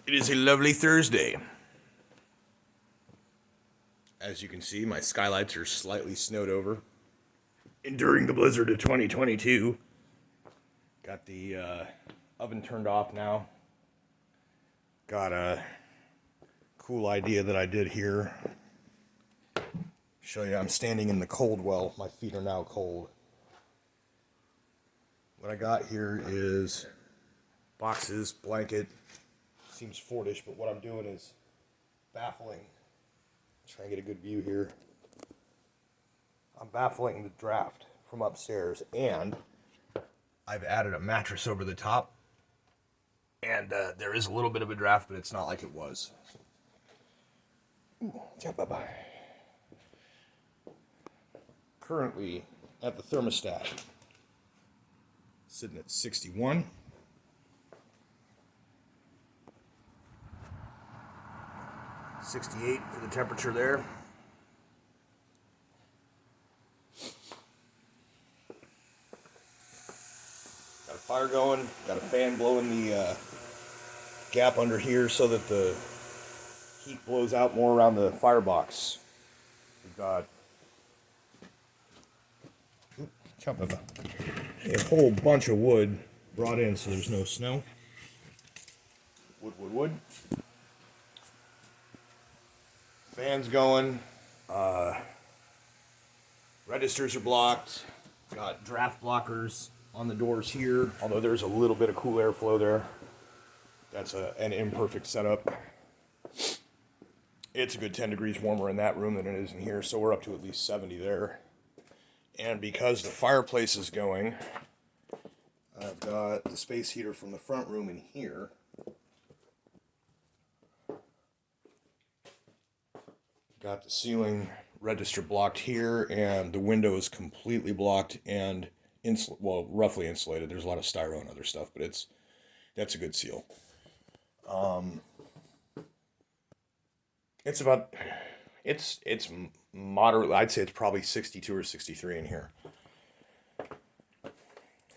It is a lovely Thursday. As you can see, my skylights are slightly snowed over. Enduring the blizzard of 2022. Got the oven turned off now. Got a cool idea that I did here. Show you, I'm standing in the cold well. My feet are now cold. What I got here is boxes, blanket. Seems Fordish, but what I'm doing is baffling. Try and get a good view here. I'm baffling the draft from upstairs, and I've added a mattress over the top. And there is a little bit of a draft, but it's not like it was. Bye-bye. Currently at the thermostat, sitting at 61. .68 for the temperature there. Got a fire going, got a fan blowing the gap under here so that the heat blows out more around the firebox. We've got a whole bunch of wood brought in so there's no snow. Wood. Fans going, registers are blocked, got draft blockers on the doors here, although there's a little bit of cool airflow there. That's an imperfect setup. It's a good 10 degrees warmer in that room than it is in here, so we're up to at least 70 there. And because the fireplace is going, I've got the space heater from the front room in here. Got the ceiling register blocked here, and the window is completely blocked and roughly insulated. There's a lot of styro and other stuff, but that's a good seal. It's moderate. I'd say it's probably 62 or 63 in here.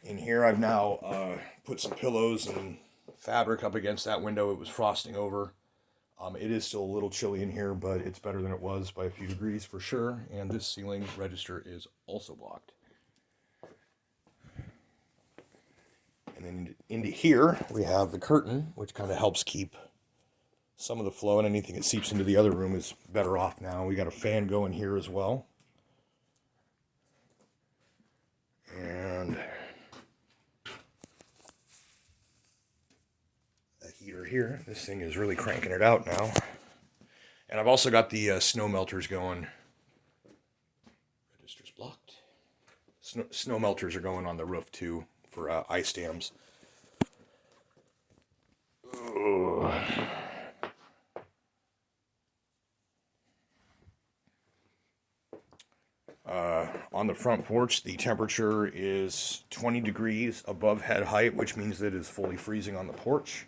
In here, I've now put some pillows and fabric up against that window. It was frosting over. It is still a little chilly in here, but it's better than it was by a few degrees for sure. And this ceiling register is also blocked. And then into here, we have the curtain, which kind of helps keep some of the flow, and anything that seeps into the other room is better off now. We got a fan going here as well. And heater here. This thing is really cranking it out now. And I've also got the snow melters going. Register's blocked. Snow melters are going on the roof too for ice dams. On the front porch, the temperature is 20 degrees above head height, which means that it is fully freezing on the porch.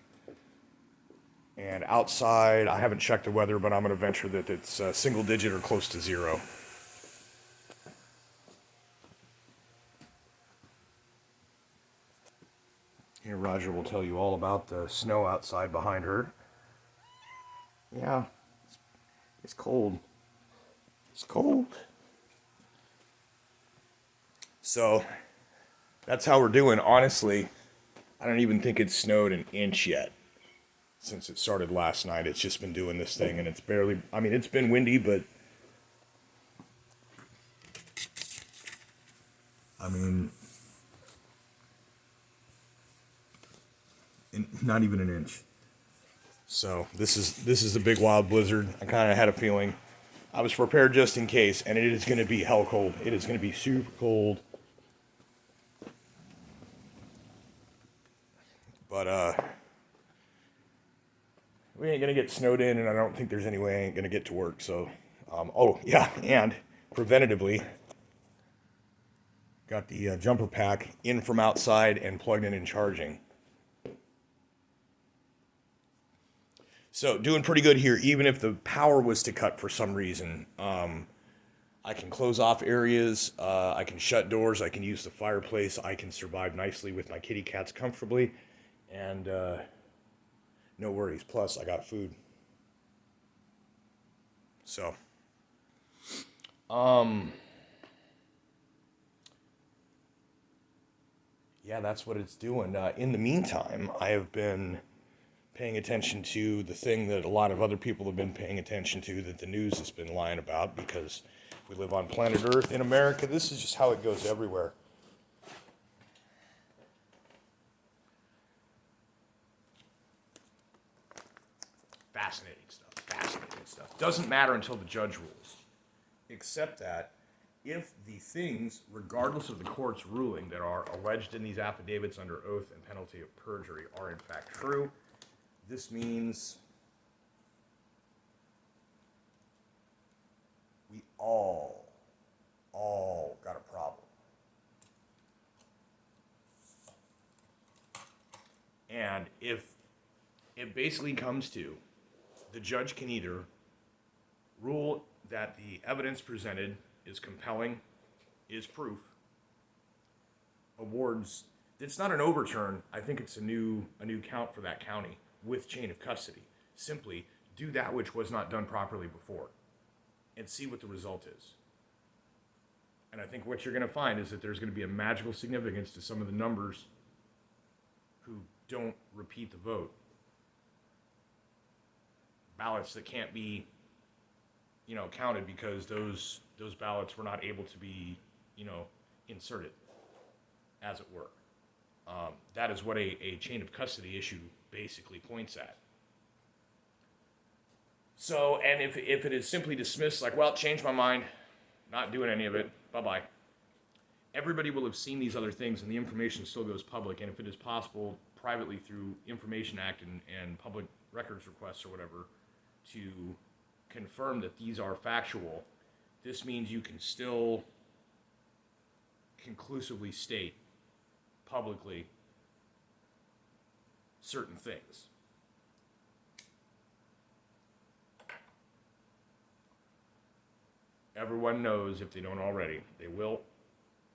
And outside, I haven't checked the weather, but I'm going to venture that it's single digit or close to zero. Here, Roger will tell you all about the snow outside behind her. Yeah, it's cold. It's cold. So, that's how we're doing. Honestly, I don't even think it's snowed an inch yet. Since it started last night, it's just been doing this thing, and it's barely, it's been windy, but not even an inch. So this is the big wild blizzard. I kind of had a feeling. I was prepared just in case, and it is going to be hell cold. It is going to be super cold. But we ain't gonna get snowed in, and I don't think there's any way I ain't gonna get to work. So, and preventatively, got the jumper pack in from outside and plugged in and charging. So, doing pretty good here, even if the power was to cut for some reason. I can close off areas, I can shut doors, I can use the fireplace, I can survive nicely with my kitty cats comfortably, and no worries. Plus, I got food. So, yeah, that's what it's doing. In the meantime, I have been paying attention to the thing that a lot of other people have been paying attention to that the news has been lying about, because we live on planet Earth in America. This is just how it goes everywhere. Fascinating stuff. Fascinating stuff. Doesn't matter until the judge rules. Except that if the things, regardless of the court's ruling, that are alleged in these affidavits under oath and penalty of perjury are in fact true, this means we all got a problem. And if it basically comes to, the judge can either rule that the evidence presented is compelling, is proof, awards, it's not an overturn, I think it's a new count for that county with chain of custody. Simply do that which was not done properly before and see what the result is. And I think what you're going to find is that there's going to be a magical significance to some of the numbers who don't repeat the vote. Ballots that can't be, counted because those ballots were not able to be, inserted, as it were. That is what a chain of custody issue basically points at. So, and if it is simply dismissed, like, well, changed my mind, not doing any of it, bye-bye. Everybody will have seen these other things, and the information still goes public, and if it is possible, privately through Information Act and public records requests or whatever, to confirm that these are factual, this means you can still conclusively state publicly certain things. Everyone knows, if they don't already, they will.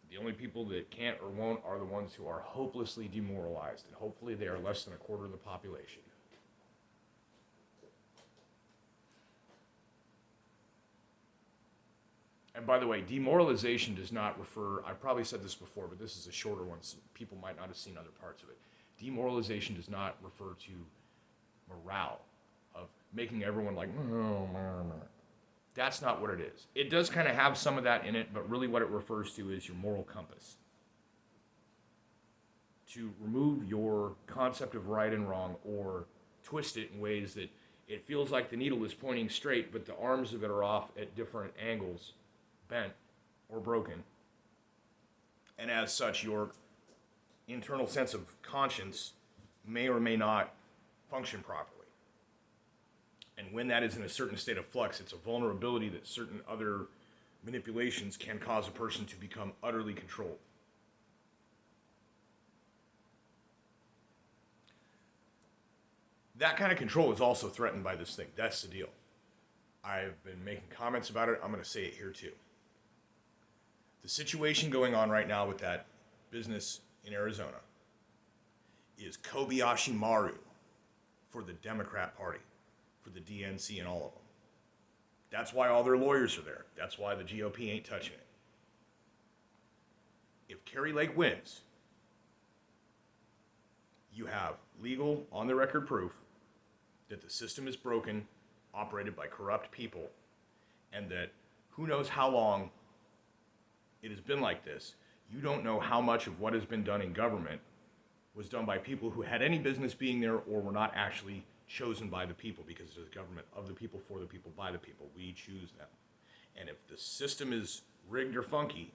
The only people that can't or won't are the ones who are hopelessly demoralized, and hopefully they are less than a quarter of the population. And by the way, demoralization does not refer, I probably said this before, but this is a shorter one, so people might not have seen other parts of it. Demoralization does not refer to morale, of making everyone like, that's not what it is. It does kind of have some of that in it, but really what it refers to is your moral compass. To remove your concept of right and wrong, or twist it in ways that it feels like the needle is pointing straight, but the arms of it are off at different angles, bent or broken. And as such, your internal sense of conscience may or may not function properly. And when that is in a certain state of flux, it's a vulnerability that certain other manipulations can cause a person to become utterly controlled. That kind of control is also threatened by this thing. That's the deal. I've been making comments about it. I'm going to say it here too. The situation going on right now with that business in Arizona is Kobayashi Maru for the Democrat Party, for the DNC and all of them. That's why all their lawyers are there. That's why the GOP ain't touching it. If Kari Lake wins, you have legal, on-the-record proof that the system is broken, operated by corrupt people, and that who knows how long it has been like this. You don't know how much of what has been done in government was done by people who had any business being there or were not actually chosen by the people, because it is government of the people, for the people, by the people. We choose them. And if the system is rigged or funky,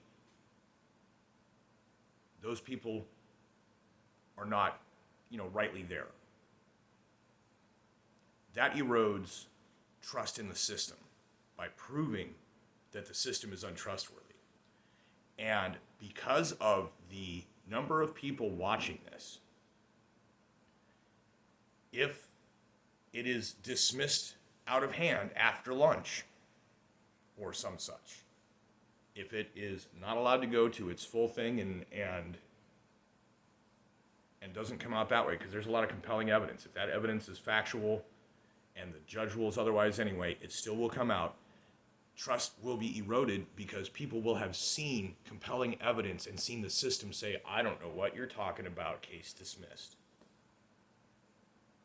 those people are not, rightly there. That erodes trust in the system by proving that the system is untrustworthy. And because of the number of people watching this, if it is dismissed out of hand after lunch or some such, if it is not allowed to go to its full thing and and doesn't come out that way, because there's a lot of compelling evidence. If that evidence is factual and the judge rules otherwise anyway, it still will come out. Trust will be eroded because people will have seen compelling evidence and seen the system say, I don't know what you're talking about, case dismissed.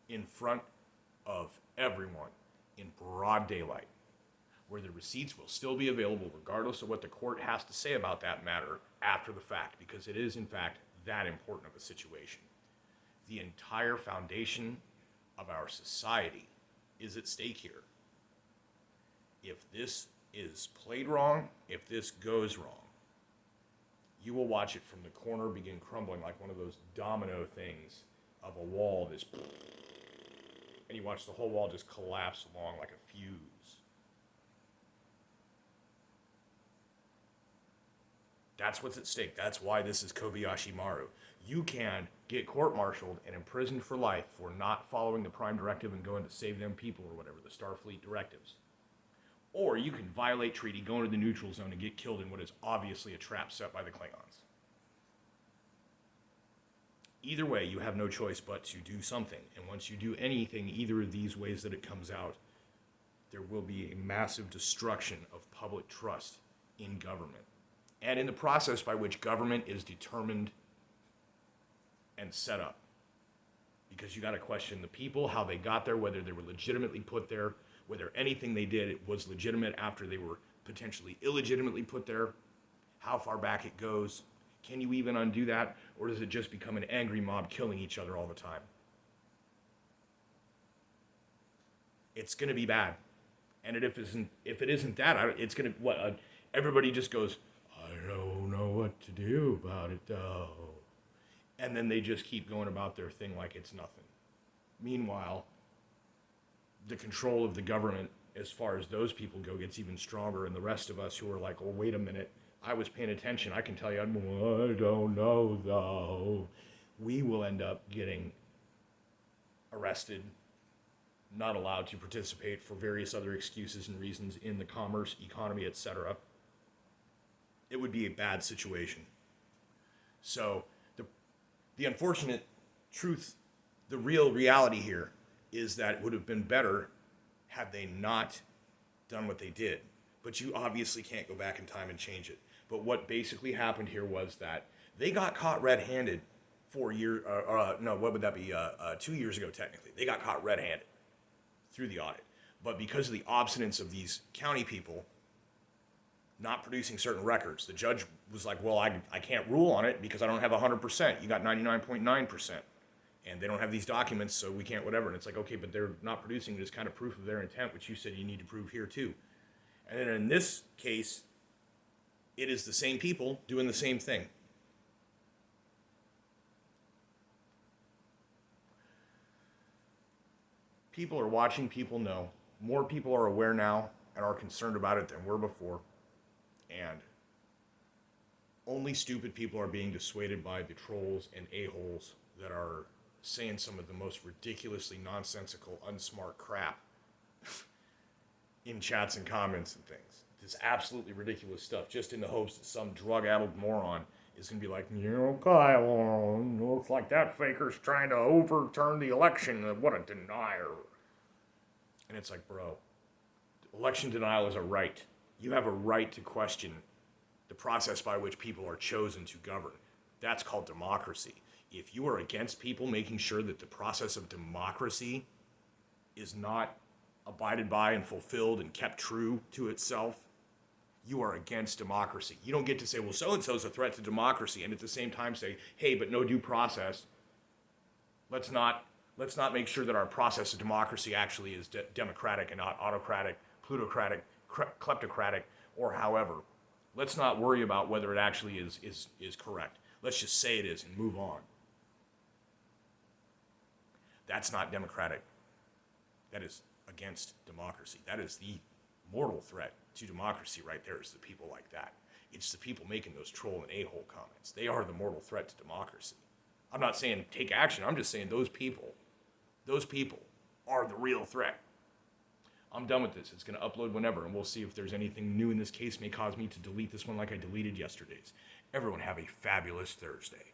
In front of everyone, in broad daylight, where the receipts will still be available regardless of what the court has to say about that matter after the fact, because it is in fact that important of a situation. The entire foundation of our society is at stake here. If this is played wrong, if this goes wrong, you will watch it from the corner begin crumbling like one of those domino things of a wall, and you watch the whole wall just collapse along like a fuse. That's what's at stake. That's why this is Kobayashi Maru. You can get court-martialed and imprisoned for life for not following the Prime Directive and going to save them people or whatever, the Starfleet directives. Or you can violate treaty, go into the neutral zone, and get killed in what is obviously a trap set by the Klingons. Either way, you have no choice but to do something. And once you do anything, either of these ways that it comes out, there will be a massive destruction of public trust in government. And in the process by which government is determined and set up. Because you got to question the people, how they got there, whether they were legitimately put there, whether anything they did was legitimate after they were potentially illegitimately put there, how far back it goes. Can you even undo that? Or does it just become an angry mob killing each other all the time? It's going to be bad. And if it isn't that, it's going to, everybody just goes, I don't know what to do about it though. And then they just keep going about their thing like it's nothing. Meanwhile, the control of the government, as far as those people go, gets even stronger. And the rest of us who are like, well, wait a minute, I was paying attention. I can tell you, I don't know though. We will end up getting arrested, not allowed to participate for various other excuses and reasons in the commerce, economy, etc. It would be a bad situation. So the unfortunate truth, the real reality here is that it would have been better had they not done what they did. But you obviously can't go back in time and change it. But what basically happened here was that they got caught red-handed 4 years, 2 years ago technically. They got caught red-handed through the audit. But because of the obstinance of these county people not producing certain records, the judge was like, well, I can't rule on it because I don't have 100%. You got 99.9%. And they don't have these documents, so we can't whatever. And it's like, okay, but they're not producing this kind of proof of their intent, which you said you need to prove here too. And then in this case, it is the same people doing the same thing. People are watching, people know. More people are aware now and are concerned about it than were before. And only stupid people are being dissuaded by the trolls and a-holes that are saying some of the most ridiculously nonsensical, unsmart crap in chats and comments and things. This absolutely ridiculous stuff, just in the hopes that some drug-addled moron is going to be like, Kyle, looks like that faker's trying to overturn the election. What a denier. And it's like, bro, election denial is a right. You have a right to question the process by which people are chosen to govern. That's called democracy. If you are against people making sure that the process of democracy is not abided by and fulfilled and kept true to itself, you are against democracy. You don't get to say, well, so-and-so is a threat to democracy, and at the same time say, hey, but no due process. Let's not make sure that our process of democracy actually is democratic and not autocratic, plutocratic, kleptocratic, or however. Let's not worry about whether it actually is correct. Let's just say it is and move on. That's not democratic. That is against democracy. That is the mortal threat to democracy right there, is the people like that. It's the people making those troll and a-hole comments. They are the mortal threat to democracy. I'm not saying take action. I'm just saying those people are the real threat. I'm done with this. It's going to upload whenever, and we'll see if there's anything new in this case may cause me to delete this one like I deleted yesterday's. Everyone have a fabulous Thursday.